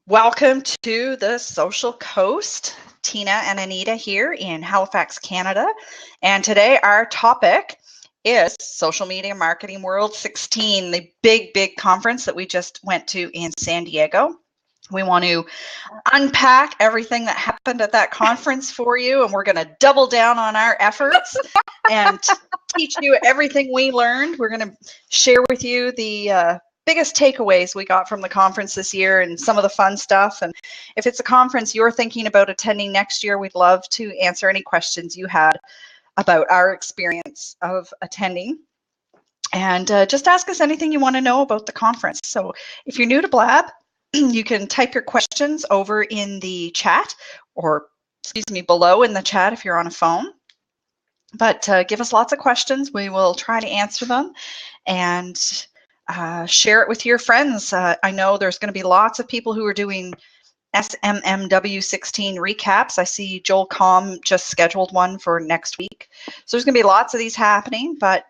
Welcome to the Social Coast. Tina and Anita here in Halifax, Canada. And today our topic is Social Media Marketing World 16, the big conference that we just went to in San Diego. We want to unpack everything that happened at that conference for you, and we're going to double down on our efforts and teach you everything we learned. We're going to share with you the biggest takeaways we got from the conference this year and some of the fun stuff. And if it's a conference you're thinking about attending next year, we'd love to answer any questions you had about our experience of attending. And just ask us anything you want to know about the conference. So if you're new to Blab, you can type your questions over in the chat, or below in the chat if you're on a phone. But give us lots of questions. We will try to answer them and share it with your friends. I know there's going to be lots of people who are doing SMMW16 recaps. I see Joel Comm just scheduled one for next week. So there's going to be lots of these happening, but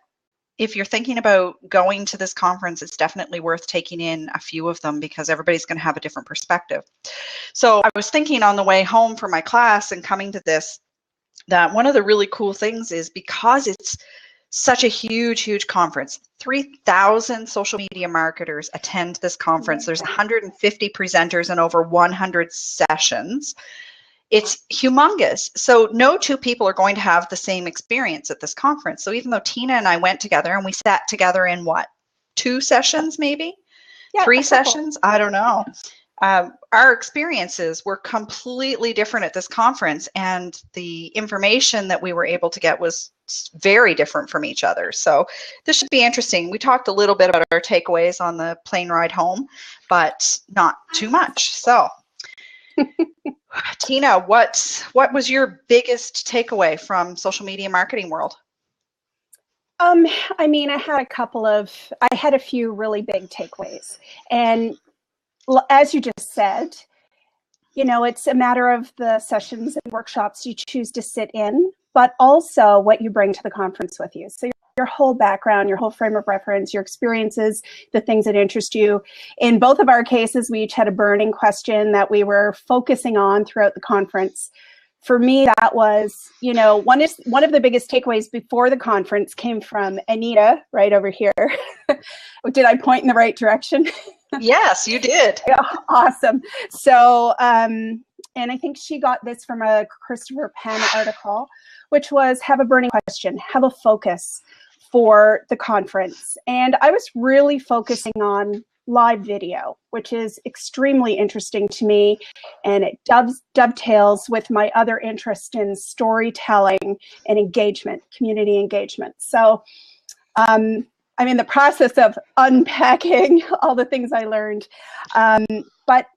if you're thinking about going to this conference, it's definitely worth taking in a few of them because everybody's going to have a different perspective. So I was thinking on the way home from my class and coming to this, that one of the really cool things is because it's such a huge conference, 3,000 social media marketers attend this conference. There's 150 presenters and over 100 sessions. It's humongous. So no two people are going to have the same experience at this conference. So even though Tina and I went together and we sat together in what, 2 sessions maybe? Yeah, 3 sessions? I don't know. Our experiences were completely different at this conference, and the information that we were able to get was very different from each other. So this should be interesting. We talked a little bit about our takeaways on the plane ride home, but not too much. So Tina, what was your biggest takeaway from Social Media Marketing World? I mean, I had a few really big takeaways. And as you just said, you know, it's a matter of the sessions and workshops you choose to sit in, but also what you bring to the conference with you. So your whole background, your whole frame of reference, your experiences, the things that interest you. In both of our cases, we each had a burning question that we were focusing on throughout the conference. For me, that was, you know, one of the biggest takeaways before the conference came from Anita right over here. Did I point in the right direction? Yes, you did. Yeah, awesome. So, and I think she got this from a Christopher Penn article, which was have a burning question, have a focus for the conference. And I was really focusing on live video, which is extremely interesting to me. And it dovetails with my other interest in storytelling and engagement, community engagement. So I'm in the process of unpacking all the things I learned. But,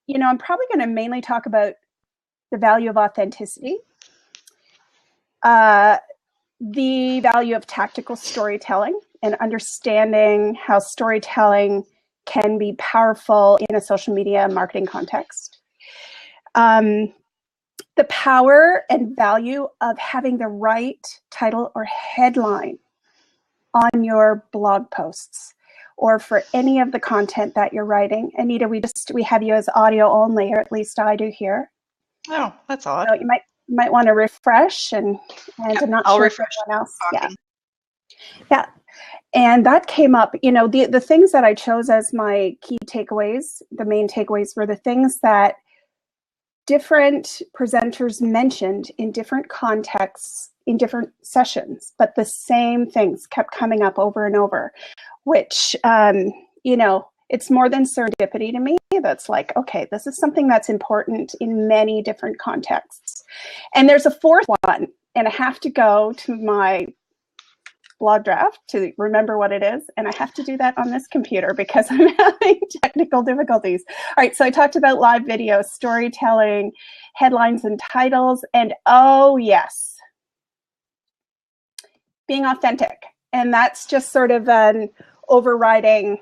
you know, I'm probably going to mainly talk about the value of authenticity, the value of tactical storytelling and understanding how storytelling can be powerful in a social media marketing context. The power and value of having the right title or headline on your blog posts or for any of the content that you're writing. Anita, we have you as audio only, or at least I do here. Oh, that's odd. So you might want to refresh and I'm not sure if anyone else. Yeah. And that came up, you know, the things that I chose as my key takeaways, the main takeaways were the things that different presenters mentioned in different contexts, in different sessions, but the same things kept coming up over and over, which, you know, it's more than serendipity to me. That's like, okay, this is something that's important in many different contexts. And there's a fourth one, and I have to go to my blog draft to remember what it is. And I have to do that on this computer because I'm having technical difficulties. All right, so I talked about live video, storytelling, headlines and titles, and oh yes, being authentic. And that's just sort of an overriding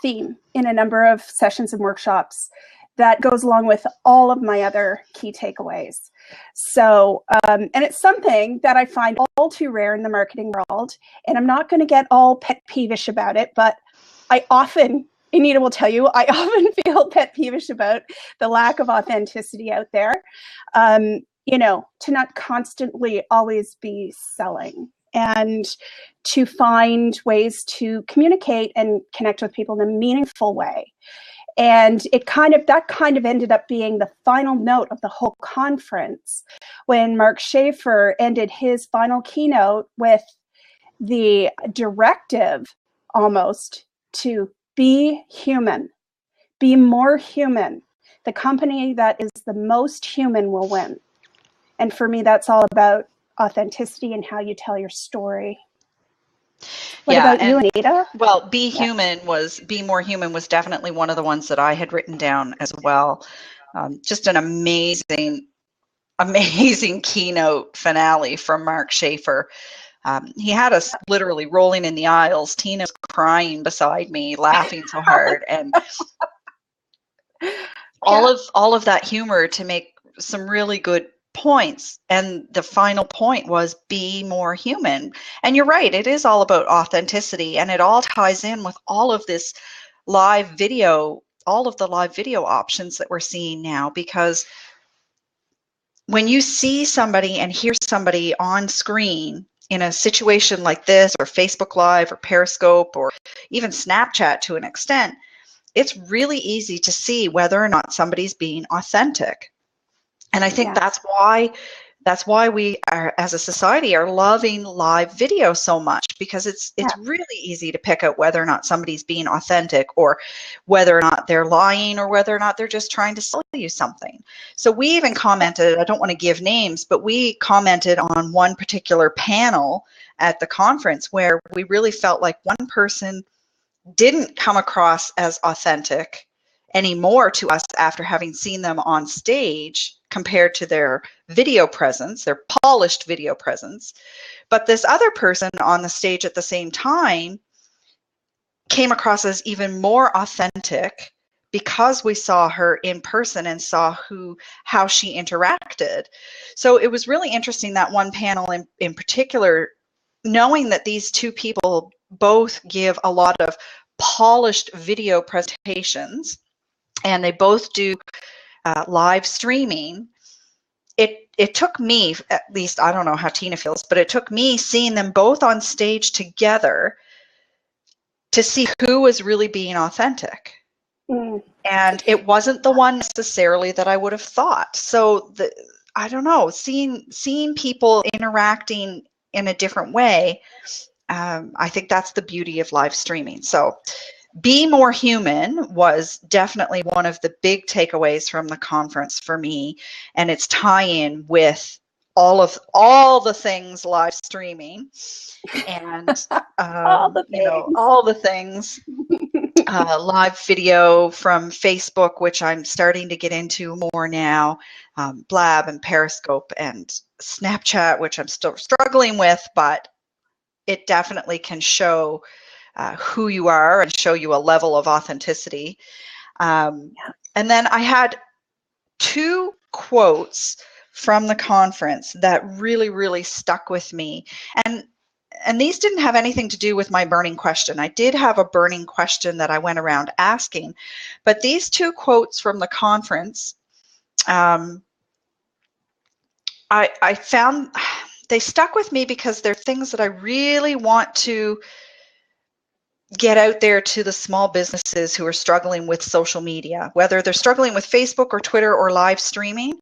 theme in a number of sessions and workshops that goes along with all of my other key takeaways. So, and it's something that I find all too rare in the marketing world, and I'm not going to get all pet peevish about it, but I often Anita will tell you, I often feel pet peevish about the lack of authenticity out there. You know, to not constantly always be selling, and to find ways to communicate and connect with people in a meaningful way. And that kind of ended up being the final note of the whole conference when Mark Schaefer ended his final keynote with the directive almost to be human, be more human. The company that is the most human will win. And for me, that's all about authenticity and how you tell your story. What about you, Anita? Well, be more human was definitely one of the ones that I had written down as well. Just an amazing keynote finale from Mark Schaefer. He had us literally rolling in the aisles. Tina's crying beside me, laughing so hard, and all of that humor to make some really good points. And the final point was be more human. And you're right, it is all about authenticity, and it all ties in with all of this live video, all of the live video options that we're seeing now, because when you see somebody and hear somebody on screen in a situation like this, or Facebook Live, or Periscope, or even Snapchat to an extent, it's really easy to see whether or not somebody's being authentic. And I think that's why we are, as a society, are loving live video so much, because it's really easy to pick out whether or not somebody's being authentic, or whether or not they're lying, or whether or not they're just trying to sell you something. So we even commented, I don't want to give names, but we commented on one particular panel at the conference where we really felt like one person didn't come across as authentic anymore to us after having seen them on stage compared to their video presence, their polished video presence. But this other person on the stage at the same time came across as even more authentic, because we saw her in person and saw how she interacted. So it was really interesting, that one panel in particular, knowing that these two people both give a lot of polished video presentations, and they both do live streaming. It took me, at least, I don't know how Tina feels, but it took me seeing them both on stage together to see who was really being authentic. And it wasn't the one necessarily that I would have thought. So I don't know, seeing people interacting in a different way, I think that's the beauty of live streaming. So be more human was definitely one of the big takeaways from the conference for me, and its tie-in with all the things live streaming, and all the things. Live video from Facebook, which I'm starting to get into more now, Blab and Periscope and Snapchat, which I'm still struggling with, but it definitely can show who you are and show you a level of authenticity. And then I had two quotes from the conference that really, really stuck with me. And these didn't have anything to do with my burning question. I did have a burning question that I went around asking, but these two quotes from the conference, I found they stuck with me because they're things that I really want to get out there to the small businesses who are struggling with social media, whether they're struggling with Facebook or Twitter or live streaming.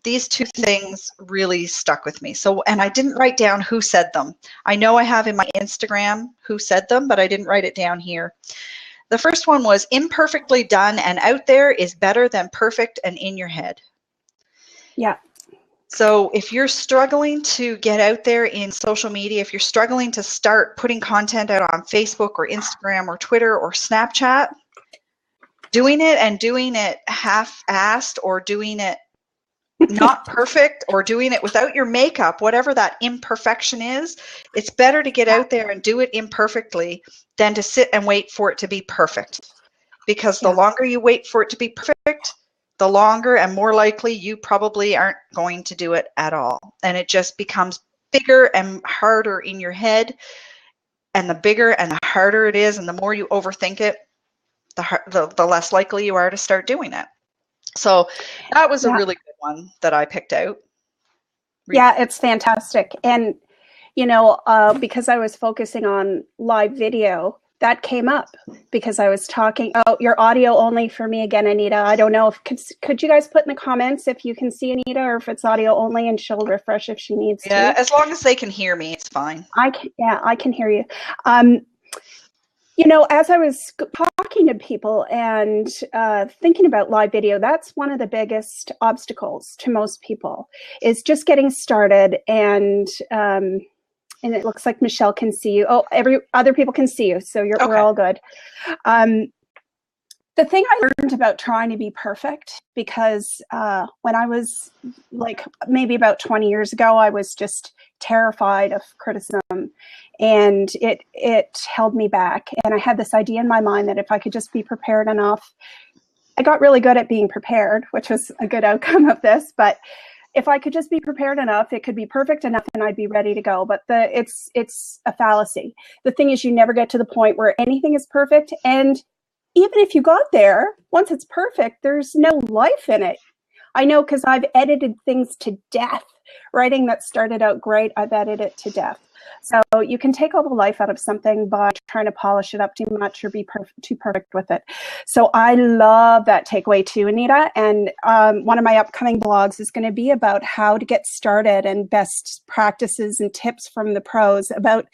These two things really stuck with me. So, and I didn't write down who said them. I know I have in my Instagram who said them, but I didn't write it down here. The first one was, imperfectly done and out there is better than perfect and in your head. Yeah. So if you're struggling to get out there in social media, if you're struggling to start putting content out on Facebook or Instagram or Twitter or Snapchat, doing it half-assed, or doing it not perfect, or doing it without your makeup, whatever that imperfection is, it's better to get out there and do it imperfectly than to sit and wait for it to be perfect. Because the longer you wait for it to be perfect, the longer and more likely you probably aren't going to do it at all. And it just becomes bigger and harder in your head. And the bigger and the harder it is, and the more you overthink it, the less likely you are to start doing it. So that was a really good one that I picked out. Yeah, it's fantastic. And, you know, because I was focusing on live video, that came up because I was talking. Oh, your audio only for me again, Anita. I don't know if could you guys put in the comments if you can see Anita or if it's audio only, and she'll refresh if she needs to. Yeah, as long as they can hear me, it's fine. I can hear you. You know, as I was talking to people and thinking about live video, that's one of the biggest obstacles to most people, is just getting started. And it looks like Michelle can see you. Oh, other people can see you, so we're all good. The thing I learned about trying to be perfect, because when I was like maybe about 20 years ago, I was just terrified of criticism, and it held me back. And I had this idea in my mind that if I could just be prepared enough, I got really good at being prepared, which was a good outcome of this, but if I could just be prepared enough, it could be perfect enough and I'd be ready to go. But it's a fallacy. The thing is, you never get to the point where anything is perfect. And even if you got there, once it's perfect, there's no life in it. I know, because I've edited things to death. Writing that started out great, I've edited it to death. So you can take all the life out of something by trying to polish it up too much or be too perfect with it. So I love that takeaway too, Anita. And one of my upcoming blogs is going to be about how to get started and best practices and tips from the pros about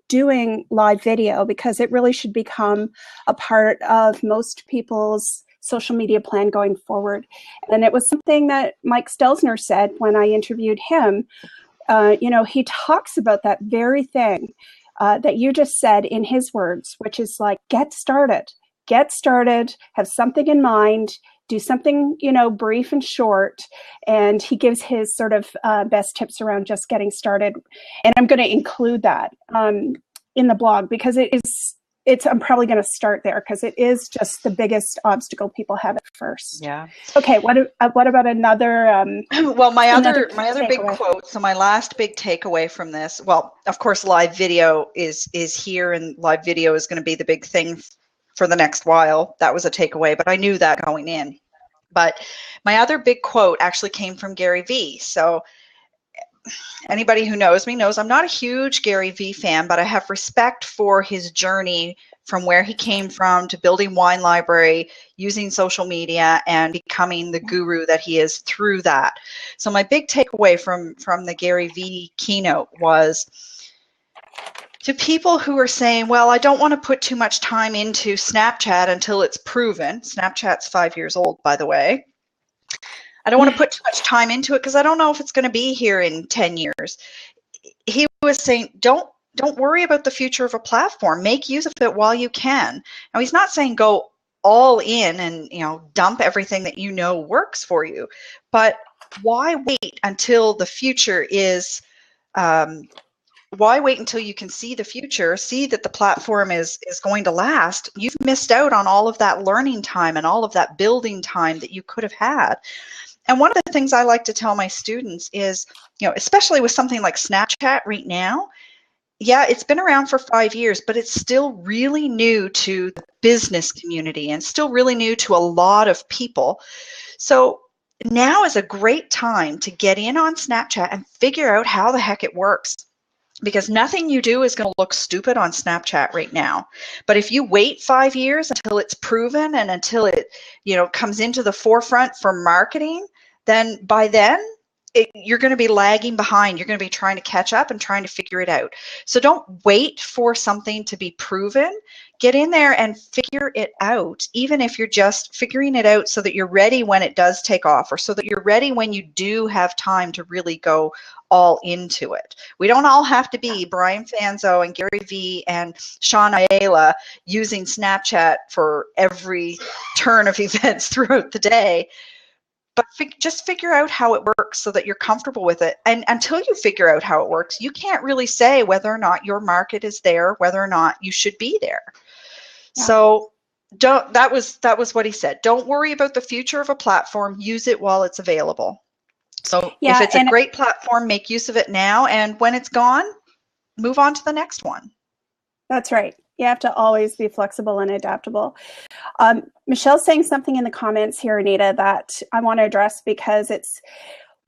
doing live video, because it really should become a part of most people's social media plan going forward. And it was something that Mike Stelzner said when I interviewed him. You know, he talks about that very thing that you just said in his words, which is like, get started, have something in mind, do something, you know, brief and short. And he gives his sort of best tips around just getting started. And I'm going to include that in the blog, because I'm probably going to start there, because it is just the biggest obstacle people have at first. Yeah. Okay. What about another? Well, my other big quote. So my last big takeaway from this, well, of course, live video is here, and live video is going to be the big thing for the next while. That was a takeaway, but I knew that going in. But my other big quote actually came from Gary Vee. So anybody who knows me knows I'm not a huge Gary Vee fan, but I have respect for his journey from where he came from to building Wine Library, using social media, and becoming the guru that he is through that. So my big takeaway from the Gary Vee keynote was, to people who are saying, well, I don't want to put too much time into Snapchat until it's proven. Snapchat's 5 years old, by the way. I don't want to put too much time into it because I don't know if it's going to be here in 10 years. He was saying, don't worry about the future of a platform. Make use of it while you can. Now, he's not saying go all in and, you know, dump everything that you know works for you. But why wait until the future is why wait until you can see the future, see that the platform is going to last? You've missed out on all of that learning time and all of that building time that you could have had. And one of the things I like to tell my students is, you know, especially with something like Snapchat right now, yeah, it's been around for 5 years, but it's still really new to the business community and still really new to a lot of people. So now is a great time to get in on Snapchat and figure out how the heck it works, because nothing you do is going to look stupid on Snapchat right now. But if you wait 5 years until it's proven and until it, you know, comes into the forefront for marketing, then by then you're going to be lagging behind. You're going to be trying to catch up and trying to figure it out. So don't wait for something to be proven. Get in there and figure it out, even if you're just figuring it out so that you're ready when it does take off, or so that you're ready when you do have time to really go all into it. We don't all have to be Brian Fanzo and Gary Vee and Sean Ayala using Snapchat for every turn of events throughout the day. But just figure out how it works so that you're comfortable with it. And until you figure out how it works, you can't really say whether or not your market is there, whether or not you should be there. Yeah. So that was what he said. Don't worry about the future of a platform. Use it while it's available. So if it's a great platform, make use of it now. And when it's gone, move on to the next one. That's right. You have to always be flexible and adaptable. Michelle's saying something in the comments here, Anita, that I want to address, because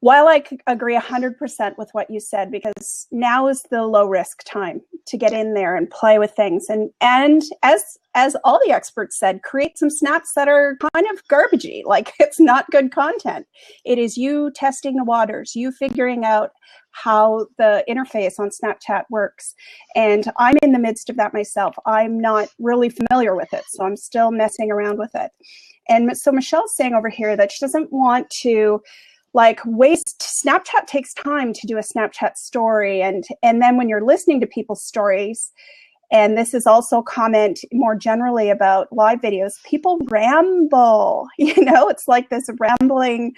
while I agree 100% with what you said, because now is the low risk time to get in there and play with things. And as all the experts said, create some snaps that are kind of garbagey, like it's not good content. It is you testing the waters, you figuring out how the interface on Snapchat works. And I'm in the midst of that myself. I'm not really familiar with it, so I'm still messing around with it. And so Michelle's saying over here that she doesn't want to Snapchat takes time to do a Snapchat story. And then when you're listening to people's stories, and this is also a comment more generally about live videos, people ramble, it's like this rambling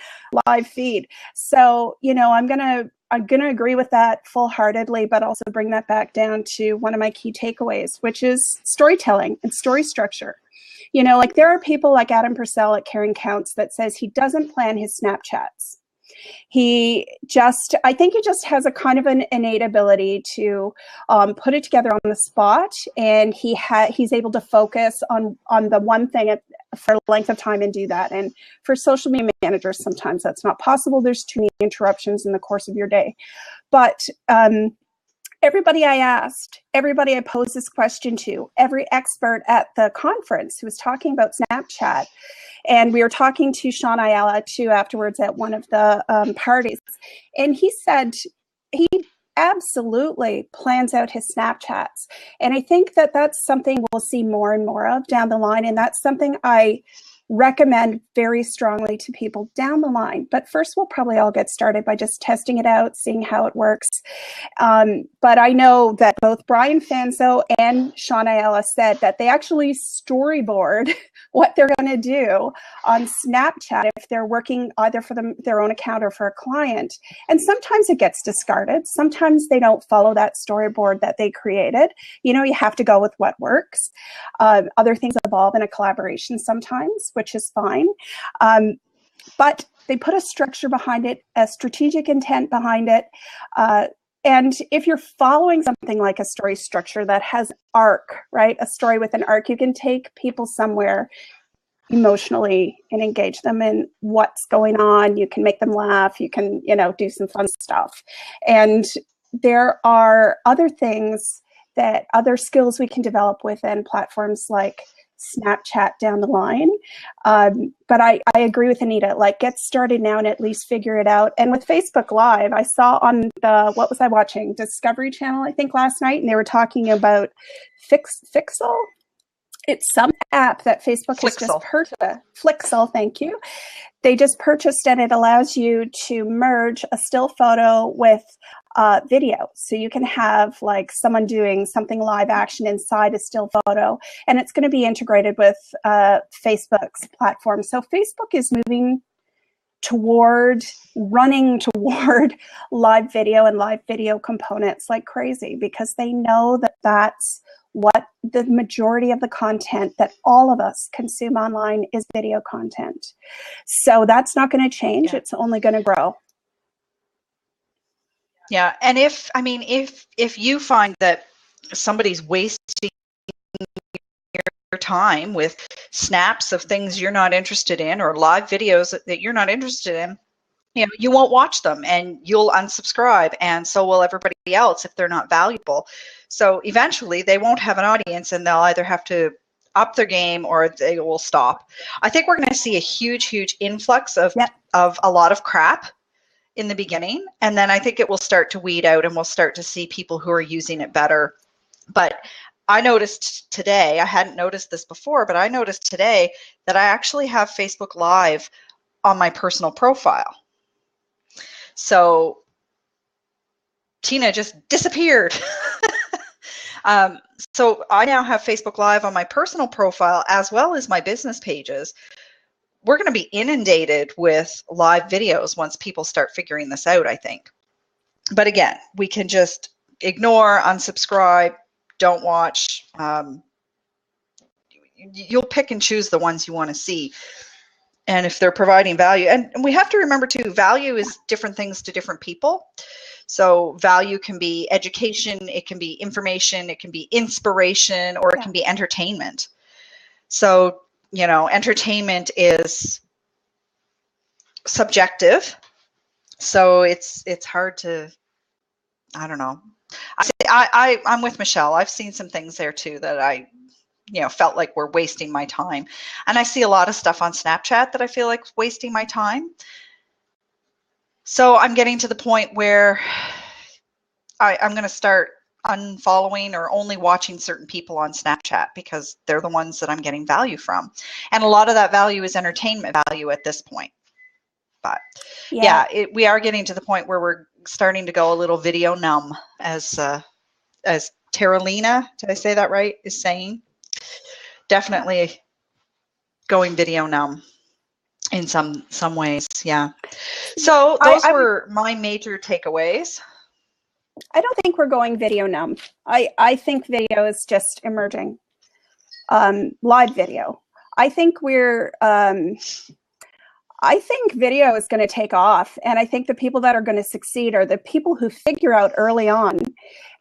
live feed. So, I'm going to agree with that full-heartedly, but also bring that back down to one of my key takeaways, which is storytelling and story structure. There are people like Adam Purcell at Caring Counts that says he doesn't plan his Snapchats. I think he just has a kind of an innate ability to put it together on the spot, and he's able to focus on the one thing for a length of time and do that. And for social media managers, sometimes that's not possible. There's too many interruptions in the course of your day. But everybody I asked, everybody I posed this question to, every expert at the conference who was talking about Snapchat, and we were talking to Sean Ayala too afterwards at one of the parties, and he said he absolutely plans out his Snapchats. And I think that that's something we'll see more and more of down the line, and that's something I recommend very strongly to people down the line. But first, we'll probably all get started by just testing it out, seeing how it works. But I know that both Brian Fanzo and Sean Ayala said that they actually storyboard what they're going to do on Snapchat if they're working either for their own account or for a client. And sometimes it gets discarded. Sometimes they don't follow that storyboard that they created. You have to go with what works. Other things evolve in a collaboration sometimes, which is fine. But they put a structure behind it, a strategic intent behind it. And if you're following something like a story structure that has arc, right? A story with an arc, you can take people somewhere emotionally and engage them in what's going on. You can make them laugh. You can, do some fun stuff. And there are other things other skills we can develop within platforms like Snapchat down the line. But I agree with Anita, get started now and at least figure it out. And with Facebook Live, I saw on what was I watching? Discovery Channel, I think, last night, and they were talking about Flixel. It's some app that Facebook has just purchased. Flixel, thank you. They just purchased, and it allows you to merge a still photo with video. So you can have someone doing something live action inside a still photo, and it's going to be integrated with Facebook's platform. So Facebook is running toward live video and live video components like crazy, because they know that that's what the majority of the content that all of us consume online is video content. So that's not going to change. Yeah. It's only going to grow. Yeah, and if you find that somebody's wasting your time with snaps of things you're not interested in, or live videos that you're not interested in, you won't watch them, and you'll unsubscribe, and so will everybody else if they're not valuable. So eventually they won't have an audience, and they'll either have to up their game or they will stop. I think we're going to see a huge influx of a lot of crap in the beginning, and then I think it will start to weed out, and we'll start to see people who are using it better. But I noticed today, I hadn't noticed this before, but I noticed today that I actually have Facebook Live on my personal profile. So Tina just disappeared. So I now have Facebook Live on my personal profile as well as my business pages. We're going to be inundated with live videos once people start figuring this out, I think. But again, we can just ignore, unsubscribe, don't watch. You'll pick and choose the ones you want to see. And if they're providing value, and we have to remember too, value is different things to different people. So value can be education, it can be information, it can be inspiration, or it can be entertainment. So, you know, entertainment is subjective. So it's hard to, I don't know. I'm with Michelle. I've seen some things there too that I, you know, felt like were wasting my time. And I see a lot of stuff on Snapchat that I feel like wasting my time. So I'm getting to the point where I'm going to start unfollowing or only watching certain people on Snapchat because they're the ones that I'm getting value from. And a lot of that value is entertainment value at this point. But yeah, we are getting to the point where we're starting to go a little video numb, as Terralina, did I say that right, is saying. Definitely going video numb in some ways, yeah. So those were my major takeaways. I don't think we're going video numb. I think video is just emerging. Live video. I think I think video is going to take off, and I think the people that are going to succeed are the people who figure out early on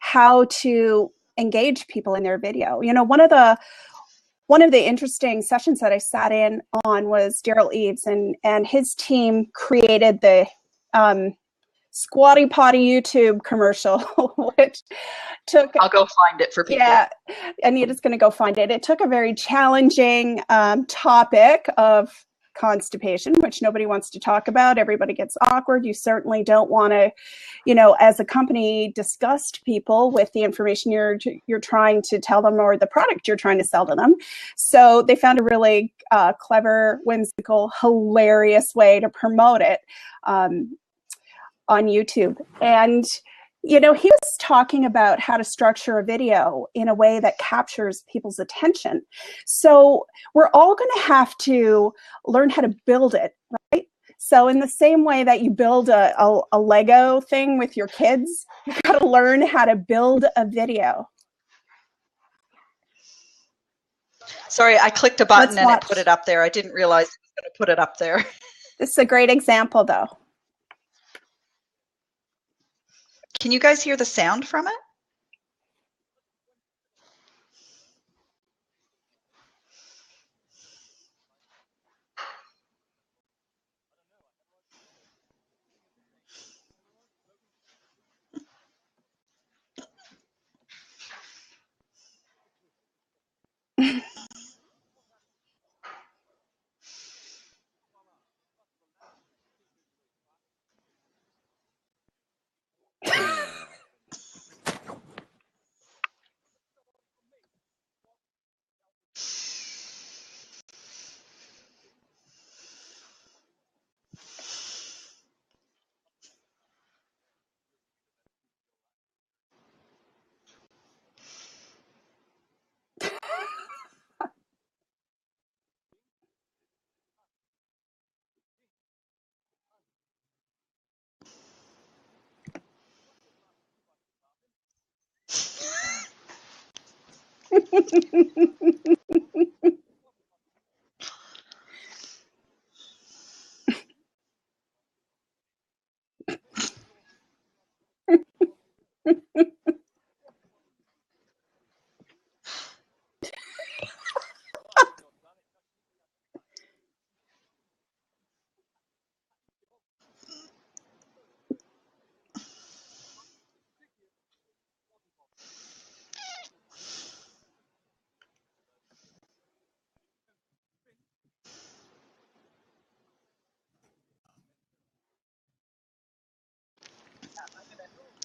how to engage people in their video. You know, one of the interesting sessions that I sat in on was Derral Eves, and his team created the Squatty Potty YouTube commercial, which took... I'll go find it for people. Yeah, Anita's going to go find it. It took a very challenging topic of constipation, which nobody wants to talk about. Everybody gets awkward. You certainly don't want to, you know, as a company, disgust people with the information you're trying to tell them or the product you're trying to sell to them. So they found a really clever, whimsical, hilarious way to promote it on YouTube. And you know, he was talking about how to structure a video in a way that captures people's attention. So we're all going to have to learn how to build it, right? So in the same way that you build a Lego thing with your kids, you've got to learn how to build a video. Sorry, I clicked a button and it put it up there. I didn't realize it was going to put it up there. This is a great example, though. Can you guys hear the sound from it?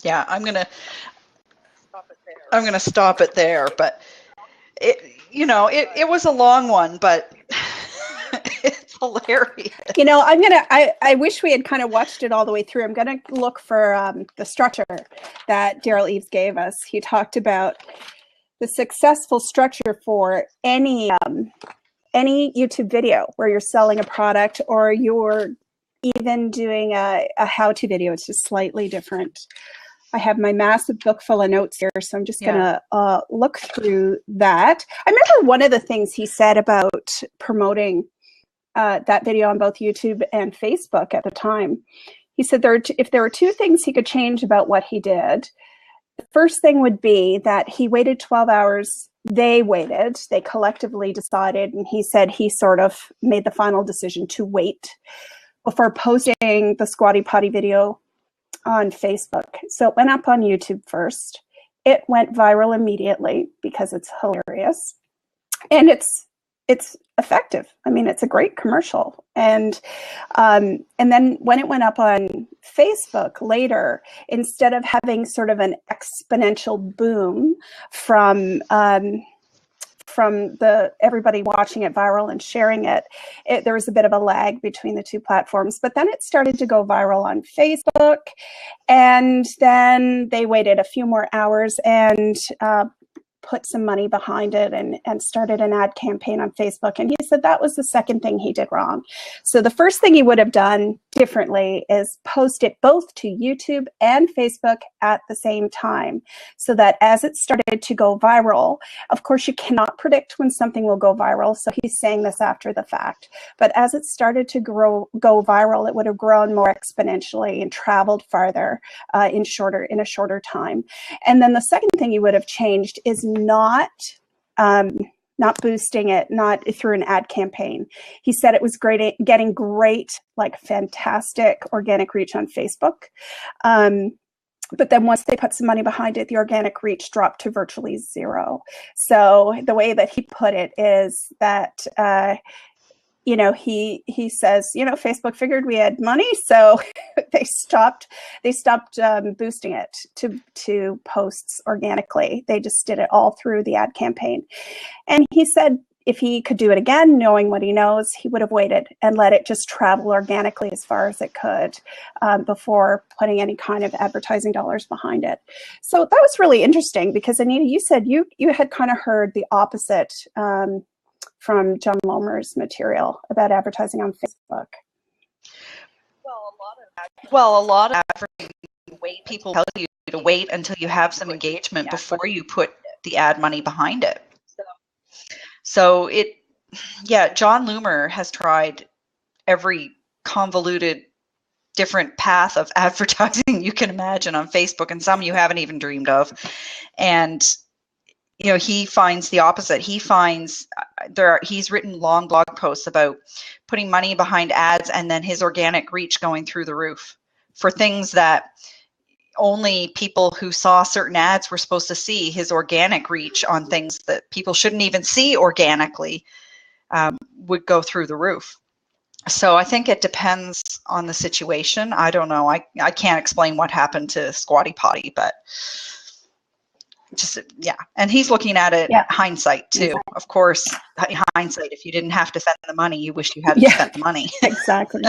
Yeah, I'm gonna stop it there, but it, you know, it was a long one, but it's hilarious. You know, I wish we had kind of watched it all the way through. I'm gonna look for the structure that Derral Eves gave us. He talked about the successful structure for any YouTube video where you're selling a product or you're even doing a how-to video. It's just slightly different. I have my massive book full of notes here, so I'm just going to look through that. I remember one of the things he said about promoting that video on both YouTube and Facebook at the time. He said if there were two things he could change about what he did, the first thing would be that he waited 12 hours. They collectively decided, and he said he sort of made the final decision to wait before posting the Squatty Potty video on Facebook. So it went up on YouTube first. It went viral immediately because it's hilarious. And it's effective. I mean, it's a great commercial. And then when it went up on Facebook later, instead of having sort of an exponential boom from everybody watching it viral and sharing it, there was a bit of a lag between the two platforms. But then it started to go viral on Facebook, and then they waited a few more hours and put some money behind it and started an ad campaign on Facebook. And he said that was the second thing he did wrong. So the first thing he would have done differently is post it both to YouTube and Facebook at the same time, so that as it started to go viral, of course you cannot predict when something will go viral, so he's saying this after the fact, but as it started to go viral, it would have grown more exponentially and traveled farther in a shorter time. And then the second thing he would have changed is not boosting it, not through an ad campaign. He said it was great, getting great, like fantastic organic reach on Facebook. But then once they put some money behind it, the organic reach dropped to virtually zero. So the way that he put it is that, he says, Facebook figured we had money, so they stopped boosting it to posts organically. They just did it all through the ad campaign. And he said if he could do it again, knowing what he knows, he would have waited and let it just travel organically as far as it could before putting any kind of advertising dollars behind it. So that was really interesting because, Anita, you said you had kind of heard the opposite from John Lomer's material about advertising on Facebook. Well, a lot of advertising, people tell you to wait until you have some engagement before you put the ad money behind it. So John Loomer has tried every convoluted different path of advertising you can imagine on Facebook, and some you haven't even dreamed of. And he finds the opposite. He finds he's written long blog posts about putting money behind ads and then his organic reach going through the roof for things that only people who saw certain ads were supposed to see. His organic reach on things that people shouldn't even see organically would go through the roof. So I think it depends on the situation. I don't know. I can't explain what happened to Squatty Potty, but and he's looking at it hindsight too. Exactly. Of course, hindsight, if you didn't have to spend the money, you wish you hadn't spent the money. Exactly.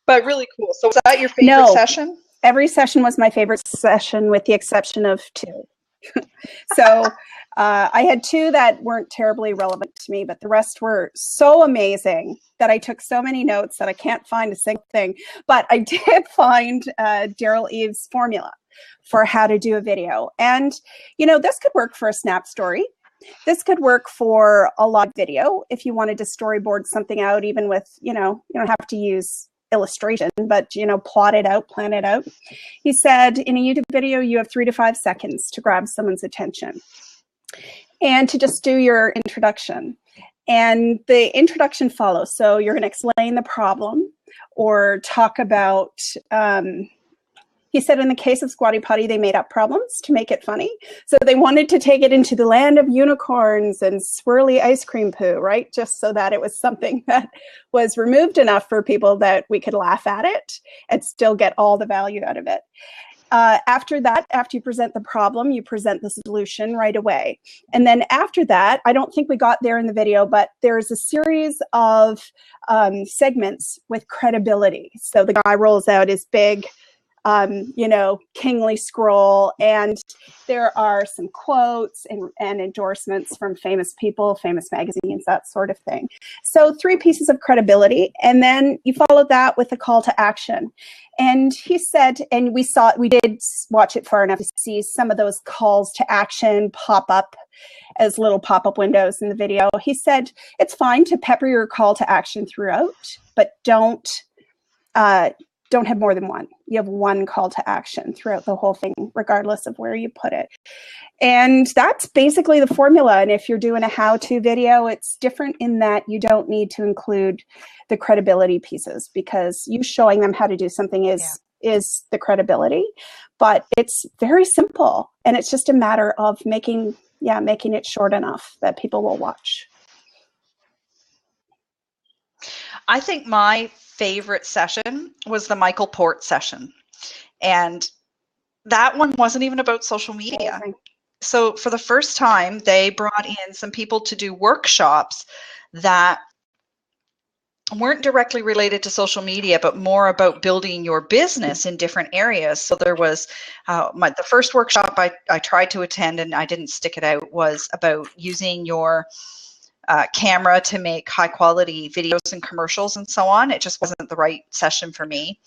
but really cool. So was that your favorite session? Every session was my favorite session with the exception of two. So I had two that weren't terribly relevant to me, but the rest were so amazing that I took so many notes that I can't find a single thing. But I did find Daryl Eves' formula for how to do a video. And, this could work for a snap story. This could work for a live video if you wanted to storyboard something out, even with, you don't have to use illustration, but, plot it out, plan it out. He said in a YouTube video, you have 3 to 5 seconds to grab someone's attention and to just do your introduction. And the introduction follows. So you're going to explain the problem or talk about, he said in the case of Squatty Potty, they made up problems to make it funny. So they wanted to take it into the land of unicorns and swirly ice cream poo, right? Just so that it was something that was removed enough for people that we could laugh at it and still get all the value out of it. After that, after you present the problem, you present the solution right away. And then after that, I don't think we got there in the video, but there's a series of segments with credibility. So the guy rolls out his big you know, kingly scroll, and there are some quotes and endorsements from famous people, famous magazines, that sort of thing. So 3 pieces of credibility, and then you follow that with a call to action. And he said, and we did watch it far enough to see some of those calls to action pop up as little pop-up windows in the video. He said, it's fine to pepper your call to action throughout, but don't have more than one. You have one call to action throughout the whole thing, regardless of where you put it. And that's basically the formula. And if you're doing a how-to video, it's different in that you don't need to include the credibility pieces, because you showing them how to do something is the credibility. But it's very simple, and it's just a matter of making it short enough that people will watch. I think my favorite session was the Michael Port session. And that one wasn't even about social media. So for the first time, they brought in some people to do workshops that weren't directly related to social media, but more about building your business in different areas. So there was the first workshop I tried to attend, and I didn't stick it out, was about using your camera to make high quality videos and commercials and so on. It just wasn't the right session for me.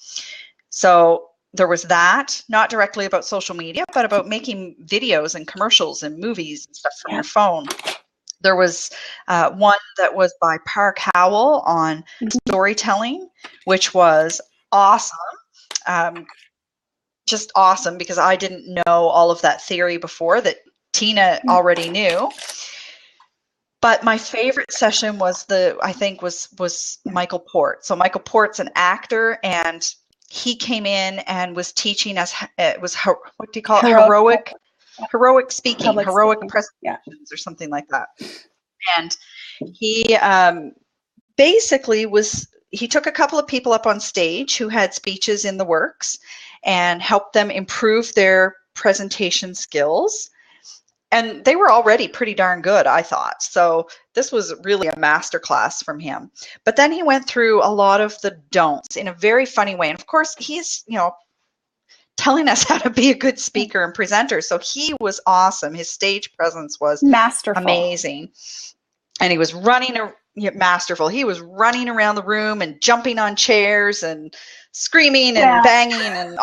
So there was that, not directly about social media, but about making videos and commercials and movies and stuff from your phone. There was one that was by Park Howell on storytelling, which was awesome. Just awesome, because I didn't know all of that theory before that Tina already knew. But my favorite session was was Michael Port. So Michael Port's an actor, and he came in and was teaching us, what do you call it? Heroic speaking, heroic presentations, or something like that. And he basically he took a couple of people up on stage who had speeches in the works and helped them improve their presentation skills. And they were already pretty darn good, I thought. So this was really a masterclass from him. But then he went through a lot of the don'ts in a very funny way. And of course, he's, telling us how to be a good speaker and presenter. So he was awesome. His stage presence was masterful, amazing. And he was masterful. He was running around the room and jumping on chairs and screaming and banging and,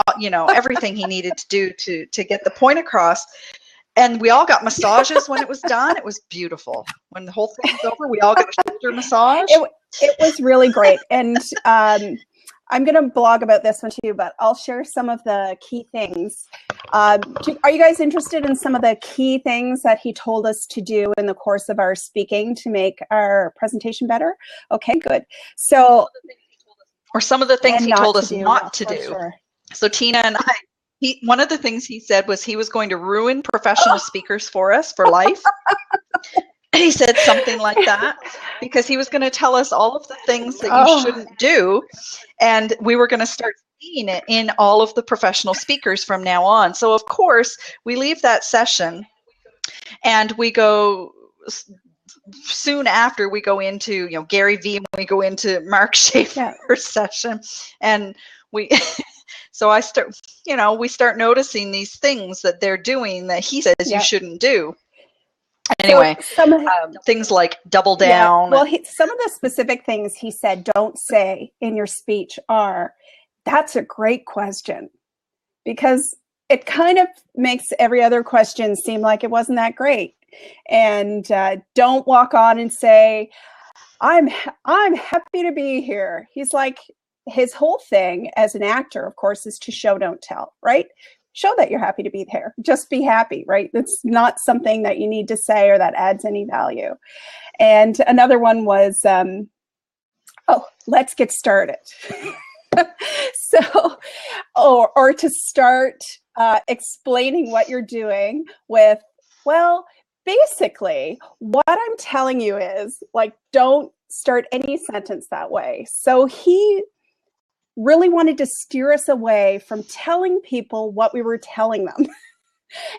everything he needed to do to get the point across. And we all got massages when it was done. It was beautiful. When the whole thing was over, we all got a shoulder massage. It was really great. And I'm going to blog about this one too, but I'll share some of the key things. Are you guys interested in some of the key things that he told us to do in the course of our speaking to make our presentation better? Okay, good. So, or some of the things he told us not to do. Sure. So Tina and I, one of the things he said was he was going to ruin professional speakers for us for life. He said something like that, because he was going to tell us all of the things that you shouldn't do, and we were going to start seeing it in all of the professional speakers from now on. So of course we leave that session and we go, soon after we go into Gary Vee, and we go into Mark Schaefer's session, and so we start noticing these things that they're doing that he says you shouldn't do. Anyway, so things like double down. Well, some of the specific things he said don't say in your speech are, that's a great question, because it kind of makes every other question seem like it wasn't that great. And don't walk on and say, I'm happy to be here. He's like, his whole thing as an actor, of course, is to show, don't tell, right? Show that you're happy to be there. Just be happy, right? That's not something that you need to say or that adds any value. And another one was, let's get started. So, or to start explaining what you're doing with, well, basically, what I'm telling you is, don't start any sentence that way. So he really wanted to steer us away from telling people what we were telling them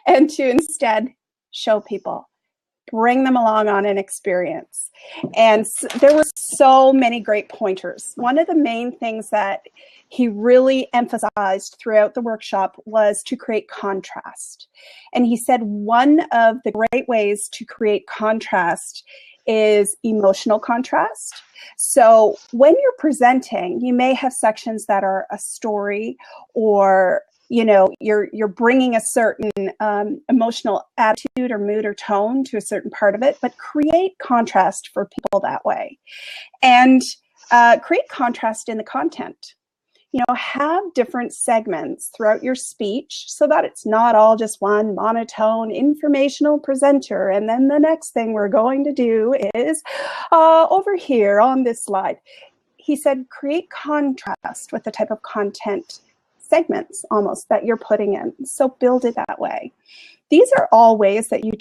and to instead show people, bring them along on an experience. And there were so many great pointers. One of the main things that he really emphasized throughout the workshop was to create contrast. And he said one of the great ways to create contrast is emotional contrast. So when you're presenting, you may have sections that are a story, or you're bringing a certain emotional attitude or mood or tone to a certain part of it, but create contrast for people that way. And create contrast in the content. Have different segments throughout your speech so that it's not all just one monotone informational presenter. And then the next thing we're going to do is over here on this slide. He said, create contrast with the type of content segments almost that you're putting in. So build it that way. These are all ways that you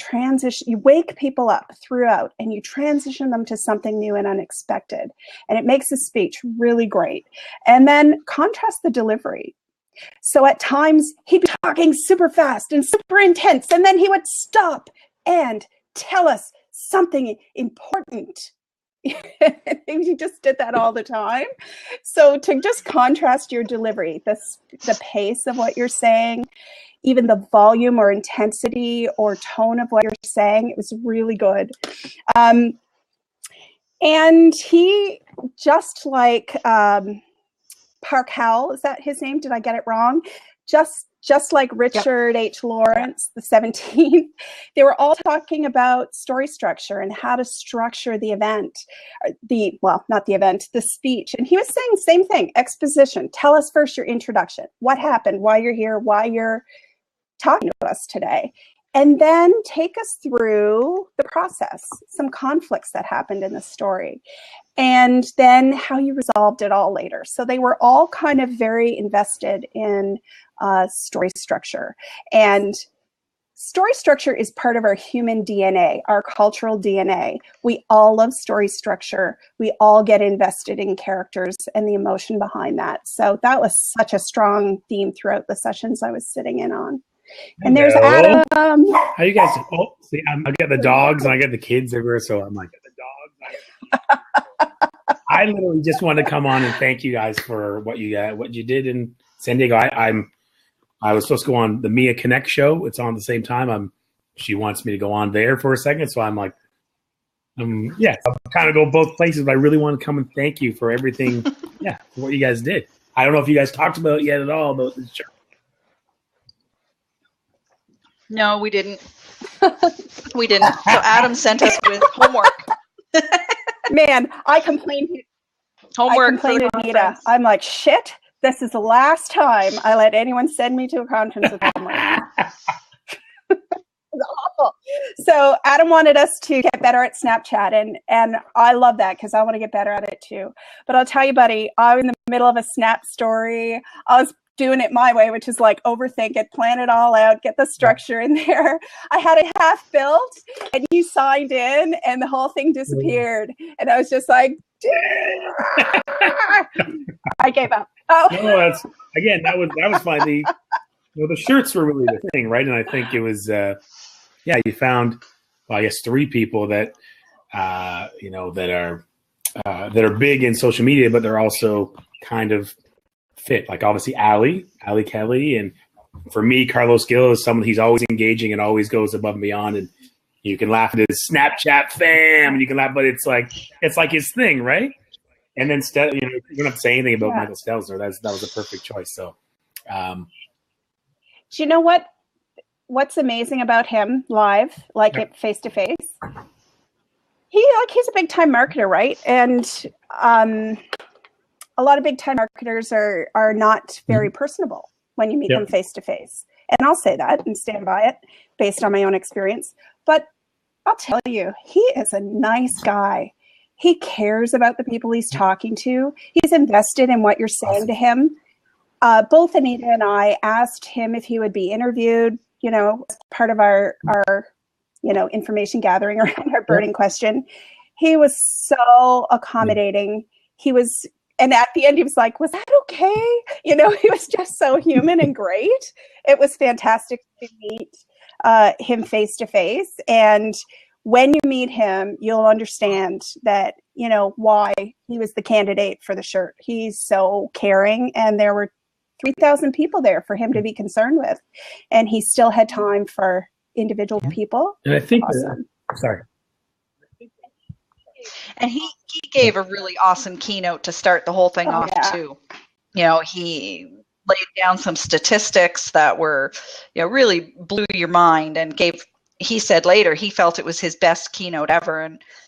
wake people up throughout, and you transition them to something new and unexpected. And it makes the speech really great. And then contrast the delivery. So at times he'd be talking super fast and super intense, and then he would stop and tell us something important. He just did that all the time. So to just contrast your delivery, the pace of what you're saying, even the volume or intensity or tone of what you're saying, it was really good. And he, just like Park Howell, is that his name? Did I get it wrong? Just like Richard H. Lawrence, the 17th, they were all talking about story structure and how to structure the event, the speech. And he was saying the same thing, exposition. Tell us first your introduction, what happened, why you're here, why you're talking to us today. And then take us through the process, some conflicts that happened in the story, and then how you resolved it all later. So they were all kind of very invested in story structure. And story structure is part of our human DNA, our cultural DNA. We all love story structure. We all get invested in characters and the emotion behind that. So that was such a strong theme throughout the sessions I was sitting in on. And there's Adam. How you guys? Oh, see, I get the dogs and I get the kids everywhere, so I'm like, the dogs. I literally just want to come on and thank you guys for what you did in San Diego. I was supposed to go on the Mia Connect show. It's on the same time. She wants me to go on there for a second, so I'm like, yeah, I'll kind of go both places. But I really want to come and thank you for everything. Yeah, for what you guys did. I don't know if you guys talked about it yet at all about the show. No, we didn't. We didn't. So Adam sent us with homework. Man, I complained. Homework. I complained to Anita. I'm like, shit, this is the last time I let anyone send me to a conference with homework. It's awful. So Adam wanted us to get better at Snapchat, and I love that because I want to get better at it too. But I'll tell you, buddy, I was in the middle of a Snap story. I was doing it my way, which is like overthink it, plan it all out, get the structure in there. I had it half built, and you signed in, and the whole thing disappeared. And I was just like, I gave up. Oh, no, that was fine. The shirts were really the thing, right? And I think it was, you found, well, I guess 3 people that, that are big in social media, but they're also kind of fit. Like obviously Ali Kelly, and for me, Carlos Gil is someone, he's always engaging and always goes above and beyond. And you can laugh at his Snapchat fam, and you can laugh, but it's like his thing, right? And then you don't have to say anything about Michael Stelzner. That was a perfect choice. So, do you know what's amazing about him live, like it face to face? He's a big time marketer, right? And a lot of big time marketers are not very personable when you meet them face to face. And I'll say that and stand by it based on my own experience. But I'll tell you, he is a nice guy. He cares about the people he's talking to. He's invested in what you're saying to him. Both Anita and I asked him if he would be interviewed, as part of our information gathering around our burning question. He was so accommodating. And at the end, he was like, was that okay? He was just so human and great. It was fantastic to meet him face to face. And when you meet him, you'll understand that, you know, why he was the candidate for the shirt. He's so caring, and there were 3,000 people there for him to be concerned with, and he still had time for individual people. And I think, Awesome. Sorry. And he gave a really awesome keynote to start the whole thing off too. You know, he laid down some statistics that were, you know, really blew your mind, and he said later he felt it was his best keynote ever.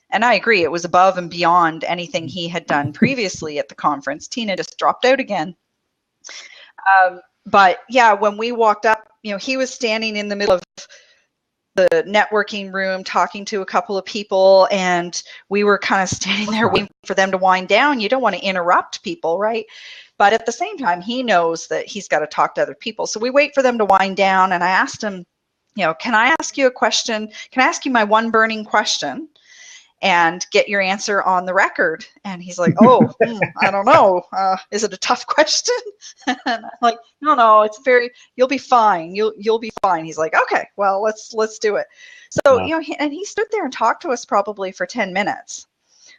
And I agree, it was above and beyond anything he had done previously at the conference. Tina just dropped out again. But yeah, when we walked up, you know, he was standing in the middle of the networking room talking to a couple of people, and we were kind of standing there waiting for them to wind down. You don't want to interrupt people, right? But at the same time, he knows that he's got to talk to other people. So we wait for them to wind down, and I asked him, you know, can I ask you a question? Can I ask you my one burning question and get your answer on the record? And he's like, oh, I don't know. Is it a tough question? And I'm like, no, it's you'll be fine. You'll be fine. He's like, okay, well, let's do it. So, you know, and he stood there and talked to us probably for 10 minutes.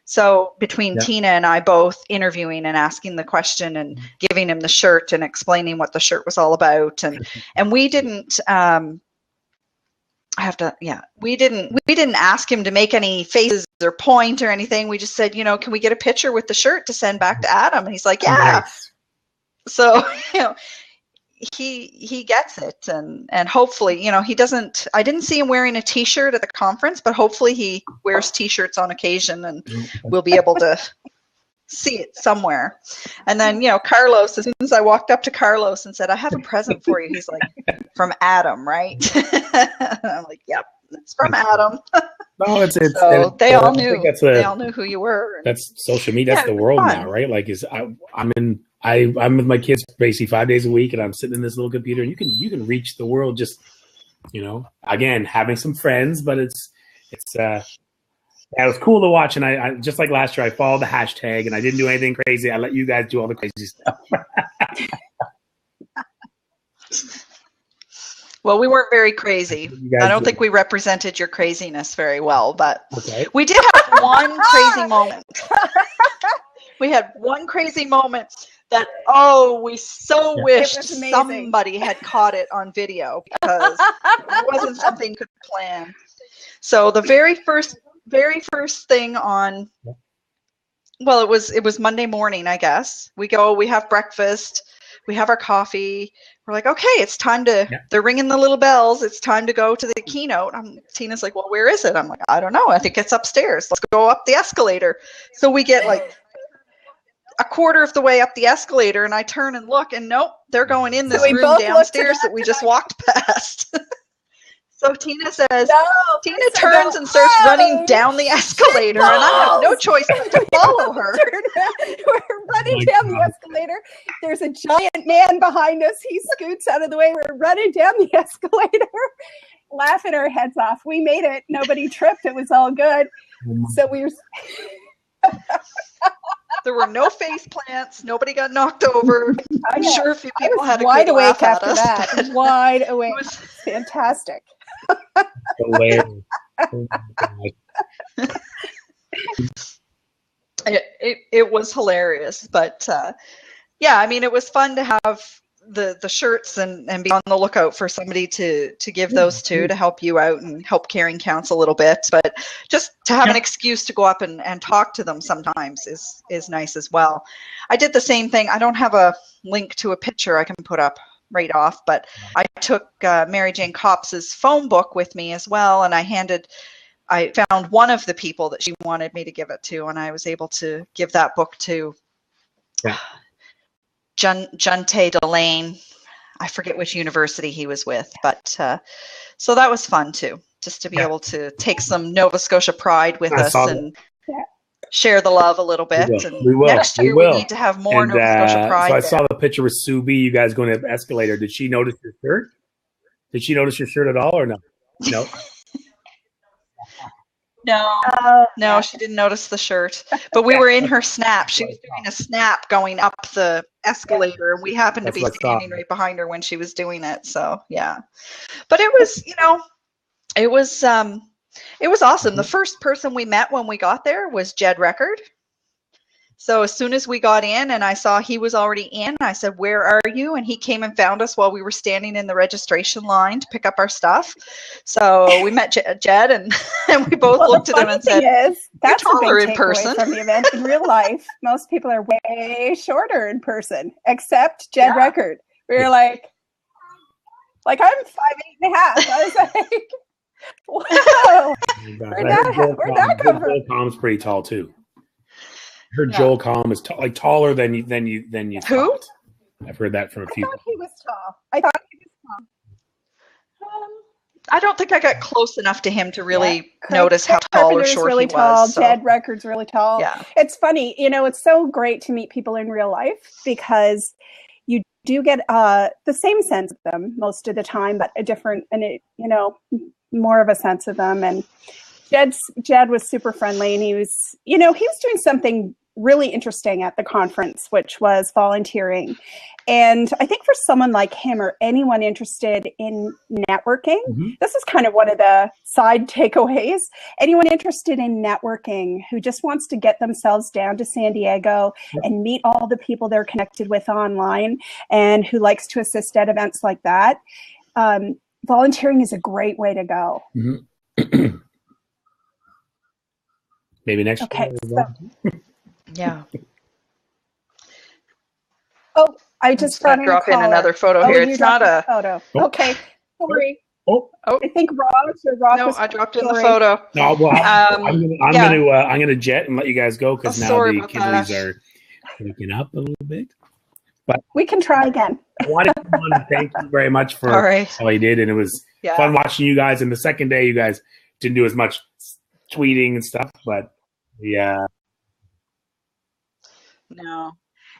So between Tina and I both interviewing and asking the question and giving him the shirt and explaining what the shirt was all about. And we didn't, we didn't ask him to make any faces or point or anything. We just said, you know, can we get a picture with the shirt to send back to Adam? And he's like, yeah. Nice. So, you know, he gets it, and hopefully, you know, I didn't see him wearing a t-shirt at the conference, but hopefully he wears t-shirts on occasion, and we'll be able to see it somewhere. And then, you know, Carlos, as soon as I walked up to Carlos and said, I have a present for you, he's like, from Adam, right? And I'm like, yep, it's from Adam. No, so they all knew. They all knew who you were. That's social media. That's the world now, right? Like, I'm with my kids basically 5 days a week, and I'm sitting in this little computer, and you can reach the world just, you know, again, having some friends, but it was cool to watch. And I just like last year, I followed the hashtag, and I didn't do anything crazy. I let you guys do all the crazy stuff. Well, we weren't very crazy. I don't think we represented your craziness very well, but we did have one crazy moment. We had one crazy moment that, we so wished somebody had caught it on video, because it wasn't something you could plan. So the very first thing on, well, it was Monday morning, I guess. We have breakfast, we have our coffee. We're like, okay, it's time to, they're ringing the little bells. It's time to go to the keynote. Tina's like, well, where is it? I'm like, I don't know. I think it's upstairs. Let's go up the escalator. So we get like a quarter of the way up the escalator, and I turn and look, and nope, they're going in this room downstairs that we just walked past. So Tina says, Tina turns and starts running down the escalator, and I have no choice but to follow her. We're running down the escalator. There's a giant man behind us. He scoots out of the way. We're running down the escalator, laughing our heads off. We made it. Nobody tripped. It was all good. So we were... There were no face plants. Nobody got knocked over. I'm sure a few people had a wide good awake laugh at after us, that. Wide awake. It was fantastic. Hilarious. It was hilarious, but yeah, I mean, it was fun to have the shirts and be on the lookout for somebody to give those to help you out and help Caring Counts a little bit. But just to have an excuse to go up and talk to them sometimes is nice as well. I did the same thing. I don't have a link to a picture I can put up right off, but I took Mary Jane Copps's phone book with me as well, and I found one of the people that she wanted me to give it to, and I was able to give that book to Junte Delane. I forget which university he was with, but so that was fun too, just to be able to take some Nova Scotia pride with us and share the love a little bit. Next year we need to have more Nova Scotia pride. So I saw the picture with Subi, you guys going to the escalator. Did she notice your shirt? Did she notice your shirt at all, or no? No. No, she didn't notice the shirt. But we were in her snap. She was doing a snap going up the escalator, and we happened to be standing right behind her when she was doing it. So yeah, but it was, It was awesome. The first person we met when we got there was Jed Record. So as soon as we got in and I saw he was already in, I said, "Where are you?" And he came and found us while we were standing in the registration line to pick up our stuff. So we met Jed and we both looked at him and said, that's taller a big in person from the event. In real life, most people are way shorter in person, except Jed Record. We were like I'm 5'8.5". I was like, "Whoa, where'd that come from?" Joel Comm's pretty tall too. I heard Joel Comm is taller than you Who? thought. I've heard that from a few. I thought he was tall. I don't think I got close enough to him to really notice how tall or short really he was. So. Jed Record's really tall. Yeah. It's funny, it's so great to meet people in real life because you do get the same sense of them most of the time, but a different, and more of a sense of them. And Jed was super friendly, and he was doing something really interesting at the conference, which was volunteering. And I think for someone like him or anyone interested in networking, this is kind of one of the side takeaways. Anyone interested in networking who just wants to get themselves down to San Diego and meet all the people they're connected with online and who likes to assist at events like that, volunteering is a great way to go. Maybe next year. Yeah. Oh, I just got drop in another photo here. It's not a photo. Okay, sorry. Oh, I think Rob. No, I dropped in the photo. No, well, I'm gonna jet and let you guys go because now the kiddies are waking up a little bit. But we can try again. I wanted to thank you very much for all you did, and it was fun watching you guys. And the second day, you guys didn't do as much tweeting and stuff, but no,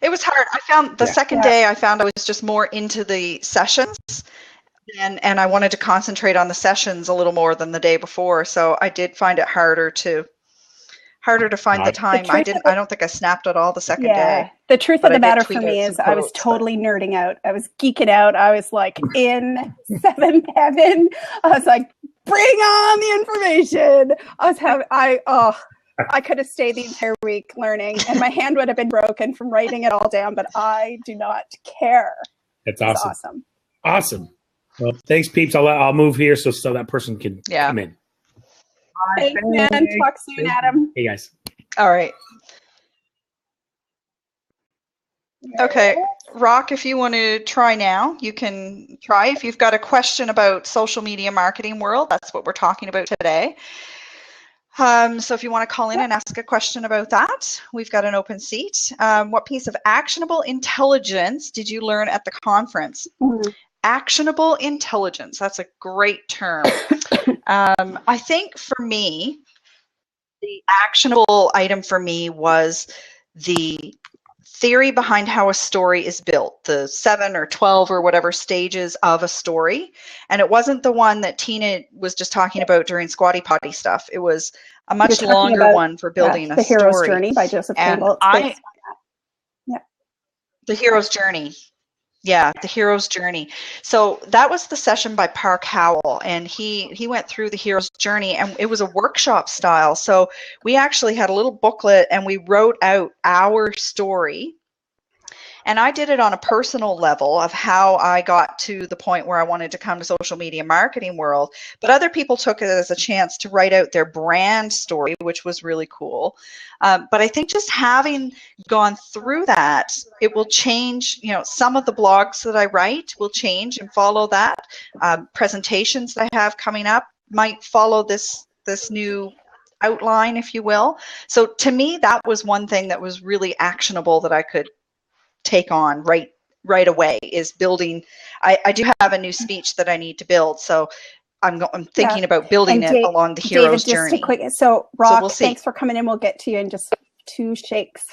it was hard. I found the second day I was just more into the sessions, and I wanted to concentrate on the sessions a little more than the day before. So I did find it harder to find the time. I don't think I snapped at all the second day. The truth of the matter for me is I was totally nerding out. I was geeking out. I was like in seventh heaven. I was like, bring on the information. I could have stayed the entire week learning, and my hand would have been broken from writing it all down, but I do not care. That's awesome. Awesome. Well, thanks, peeps. I'll move here so that person can come in. Thanks, man. Talk soon, Adam. Hey, guys. All right. Okay. Rock, if you want to try now, you can try. If you've got a question about social media marketing world, that's what we're talking about today. So if you want to call in and ask a question about that, we've got an open seat. What piece of actionable intelligence did you learn at the conference? Actionable intelligence. That's a great term. I think for me, the actionable item for me was the theory behind how a story is built, the 7 or 12 or whatever stages of a story. And it wasn't the one that Tina was just talking about during Squatty Potty stuff. It was a much longer one for building a story. The Hero's Journey by Joseph Campbell. The Hero's Journey. Yeah, the Hero's Journey. So that was the session by Park Howell, and he went through the Hero's Journey, and it was a workshop style. So we actually had a little booklet, and we wrote out our story. And I did it on a personal level of how I got to the point where I wanted to come to social media marketing world. But other people took it as a chance to write out their brand story, which was really cool. But I think just having gone through that, it will change, some of the blogs that I write will change and follow that. Presentations that I have coming up might follow this new outline, if you will. So to me, that was one thing that was really actionable that I could take on right away, is building. I do have a new speech that I need to build, so I'm thinking about building it along the Hero's Journey. So Rock, we'll see. Thanks for coming in. We'll get to you in just 2 shakes.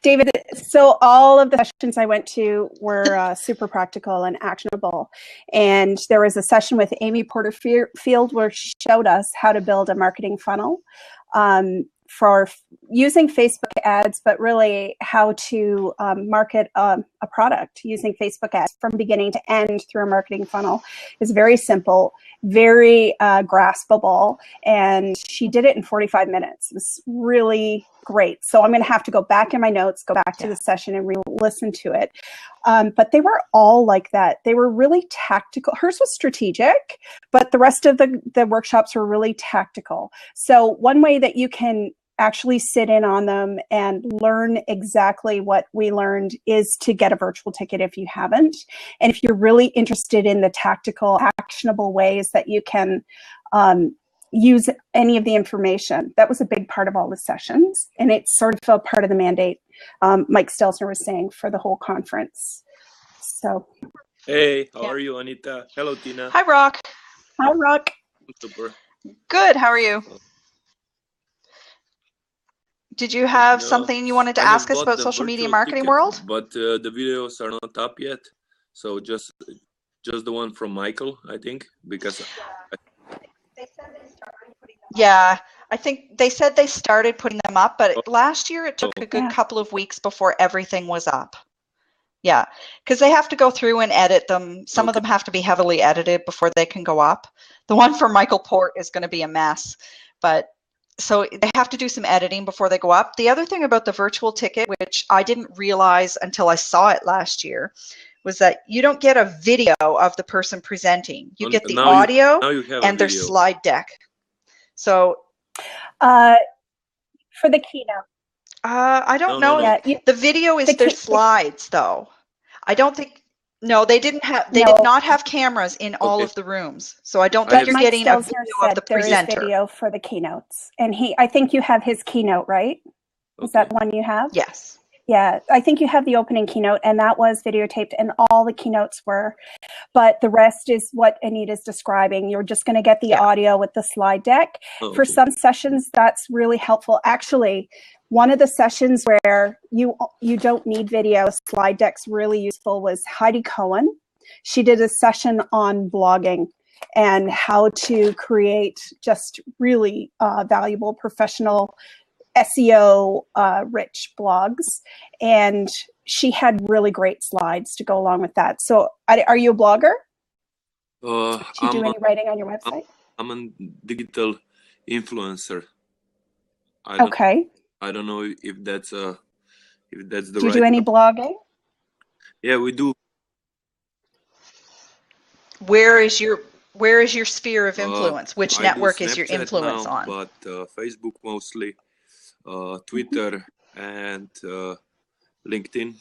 David, so all of the sessions I went to were super practical and actionable. And there was a session with Amy Porterfield where she showed us how to build a marketing funnel. for using Facebook ads, but really how to market a product using Facebook ads from beginning to end through a marketing funnel is very simple, very graspable, and she did it in 45 minutes. It was really great. So I'm going to have to go back in my notes, go back to the session and re-listen to it. But they were all like that. They were really tactical. Hers was strategic, but the rest of the workshops were really tactical. So one way that you can actually sit in on them and learn exactly what we learned is to get a virtual ticket if you haven't. And if you're really interested in the tactical, actionable ways that you can use any of the information, that was a big part of all the sessions. And it's sort of a part of the mandate Mike Stelzner was saying for the whole conference. So. Hey, how are you, Anita? Hello, Tina. Hi, Rock. Hi, Rock. Super. Good. How are you? Did you have something you wanted to ask us about social media marketing world? But the videos are not up yet. So just the one from Michael, I think, because yeah, I think they said they started putting them up, but last year it took a good couple of weeks before everything was up. Yeah, because they have to go through and edit them. Some of them have to be heavily edited before they can go up. The one for Michael Port is going to be a mess, but so they have to do some editing before they go up. The other thing about the virtual ticket, which I didn't realize until I saw it last year, was that you don't get a video of the person presenting. You get the audio and their slide deck. So for the keynote. I don't know. No. The video is their slides, though. I don't think. No, they didn't have. They did not have cameras in all of the rooms, so I don't think you're getting a video of the presenter. There is video for the keynotes, and I think you have his keynote, right? Is that the one you have? Yes. Yeah, I think you have the opening keynote, and that was videotaped, and all the keynotes were. But the rest is what Anita's describing. You're just going to get the audio with the slide deck. For some sessions, that's really helpful. Actually, one of the sessions where you don't need video, slide deck's really useful, was Heidi Cohen. She did a session on blogging and how to create just really valuable professional SEO rich blogs. And she had really great slides to go along with that. So are you a blogger? Do you do any writing on your website? I'm a digital influencer. I don't know if that's the right. Do you do any blogging? Yeah, we do. Where is your sphere of influence? Which network is your influence now, on? But Facebook mostly, Twitter, and LinkedIn.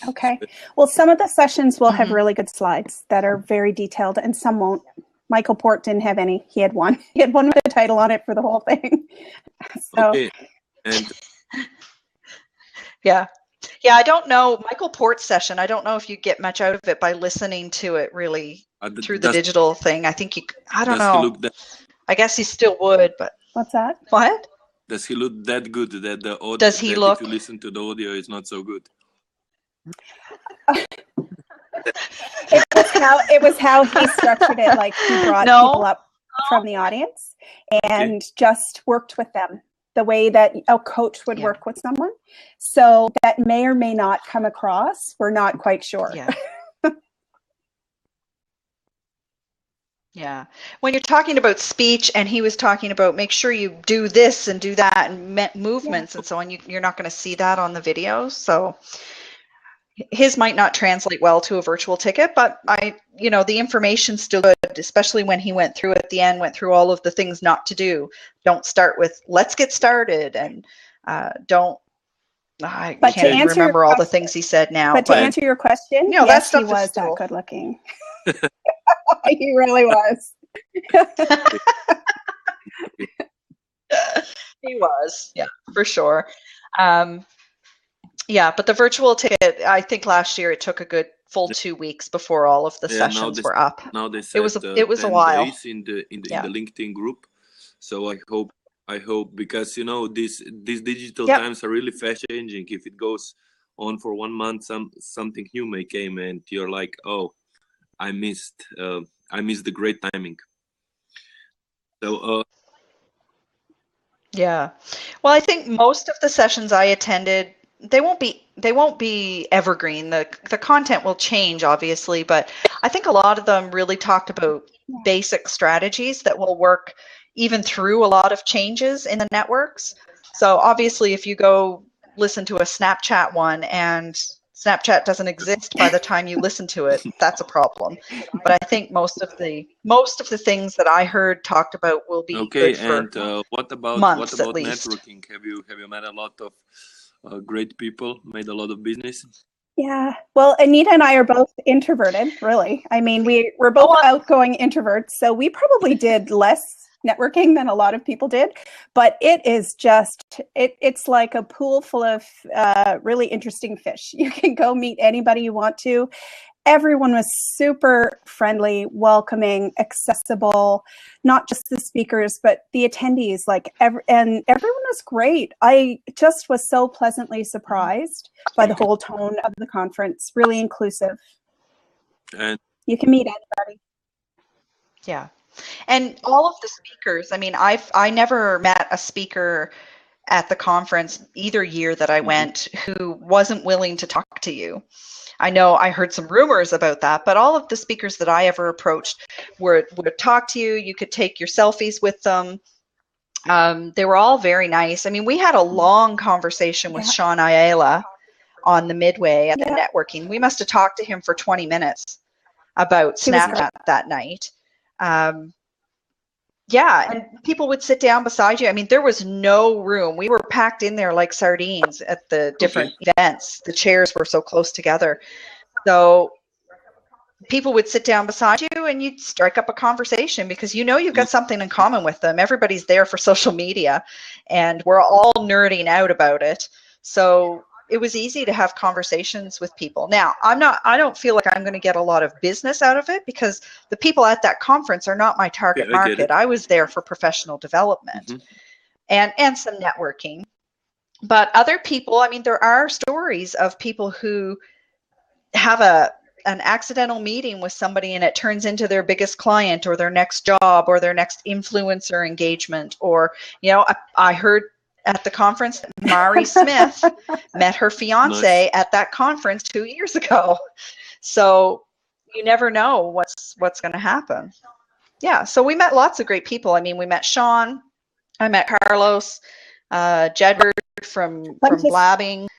Okay. Well, some of the sessions will have really good slides that are very detailed, and some won't. Michael Port didn't have any. He had one. He had one with a title on it for the whole thing. So. Okay. And yeah, I don't know Michael Port's session. I don't know if you get much out of it by listening to it really through the digital thing. I think I don't know. I guess he still would, but what's that? What? Does he look that good that the audio? Does he look? If you listen to the audio, it's not so good. It was how he structured it. Like he brought people up from the audience and just worked with them the way that a coach would work with someone. So that may or may not come across. We're not quite sure. Yeah. Yeah. When you're talking about speech and he was talking about make sure you do this and do that and movements and so on, you're not going to see that on the video. So his might not translate well to a virtual ticket, but the information's still good, especially when he went through at the end, went through all of the things not to do. Don't start with, let's get started, and I can't remember all the things he said now. But to answer your question, yes, he was that good looking. He really was. He was, yeah, for sure. Yeah, but the virtual ticket, I think last year it took a good full 2 weeks before all of the sessions were up. Now they said it was a while in the LinkedIn group. So I hope because these digital times are really fast changing. If it goes on for 1 month, something new may came and you're like, oh, I missed the great timing. So Yeah. Well, I think most of the sessions I attended, they won't be evergreen. The content will change, obviously, but I think a lot of them really talked about basic strategies that will work even through a lot of changes in the networks. So obviously, if you go listen to a Snapchat one and Snapchat doesn't exist by the time you listen to it, that's a problem. But I think most of the things that I heard talked about will be Okay, good for and what about months at least. networking? Have you met a lot of great people, made a lot of business? Yeah. Well, Anita and I are both introverted, really. I mean, we're both outgoing introverts, so we probably did less networking than a lot of people did, but it is just, it's like a pool full of really interesting fish. You can go meet anybody you want to. Everyone was super friendly, welcoming, accessible, not just the speakers, but the attendees, and everyone was great. I just was so pleasantly surprised by the whole tone of the conference, really inclusive. And you can meet anybody. Yeah. And all of the speakers, I mean, I never met a speaker at the conference either year that I went who wasn't willing to talk to you. I know I heard some rumors about that, but all of the speakers that I ever approached would talk to you. You could take your selfies with them. They were all very nice. I mean, we had a long conversation with Sean Ayala on the Midway at the networking. We must have talked to him for 20 minutes about Snapchat that night. Yeah, and people would sit down beside you. I mean, there was no room. We were packed in there like sardines at the different events. The chairs were so close together. So people would sit down beside you and you'd strike up a conversation because you know you've got something in common with them. Everybody's there for social media and we're all nerding out about it. So it was easy to have conversations with people. Now, I don't feel like I'm going to get a lot of business out of it because the people at that conference are not my target market. I was there for professional development and some networking. But other people, I mean, there are stories of people who have an accidental meeting with somebody and it turns into their biggest client or their next job or their next influencer engagement. Or, you know, I heard at the conference, Mari Smith met her fiance at that conference 2 years ago. So you never know what's going to happen. Yeah, so we met lots of great people. I mean, we met Sean, I met Carlos, Jedward from Blabbing.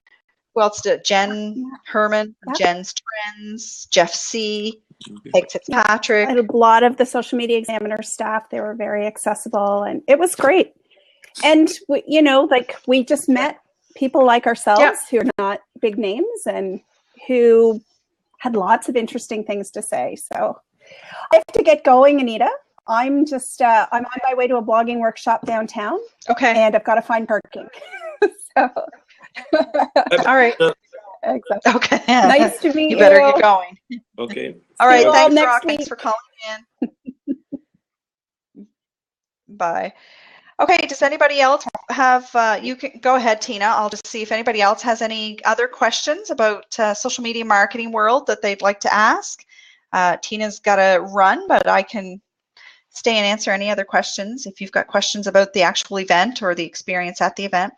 Who else did? Jen Herman, Jen's Trends, Jeff C., Peg Fitzpatrick. A lot of the Social Media Examiner staff, they were very accessible and it was great. And, you know, like we just met people like ourselves who are not big names and who had lots of interesting things to say. So I have to get going, Anita. I'm just, I'm on my way to a blogging workshop downtown. Okay. And I've got to find parking. So. All right. Exactly. Okay. Nice to meet you. You better get going. Okay. All right. Thanks, Rock. Thanks for calling in. Bye. Okay, does anybody else have, you can go ahead, Tina. I'll just see if anybody else has any other questions about social media marketing world that they'd like to ask. Tina's got to run, but I can stay and answer any other questions if you've got questions about the actual event or the experience at the event.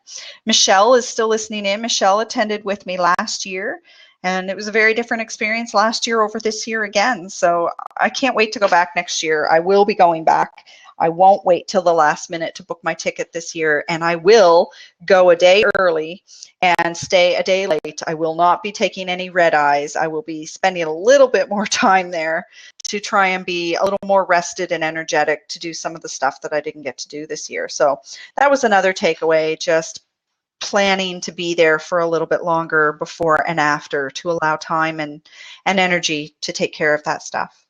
Michelle is still listening in. Michelle attended with me last year, and it was a very different experience last year over this year again. So I can't wait to go back next year. I will be going back. I won't wait till the last minute to book my ticket this year, and I will go a day early and stay a day late. I will not be taking any red eyes. I will be spending a little bit more time there to try and be a little more rested and energetic to do some of the stuff that I didn't get to do this year. So that was another takeaway, just planning to be there for a little bit longer before and after to allow time and energy to take care of that stuff.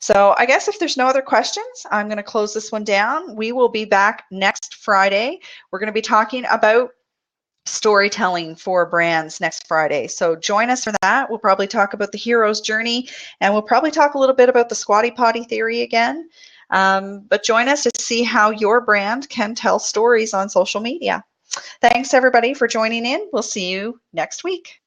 So I guess if there's no other questions, I'm going to close this one down. We will be back next Friday. We're going to be talking about storytelling for brands next Friday. So join us for that. We'll probably talk about the hero's journey, and we'll probably talk a little bit about the squatty potty theory again. But join us to see how your brand can tell stories on social media. Thanks everybody for joining in. We'll see you next week.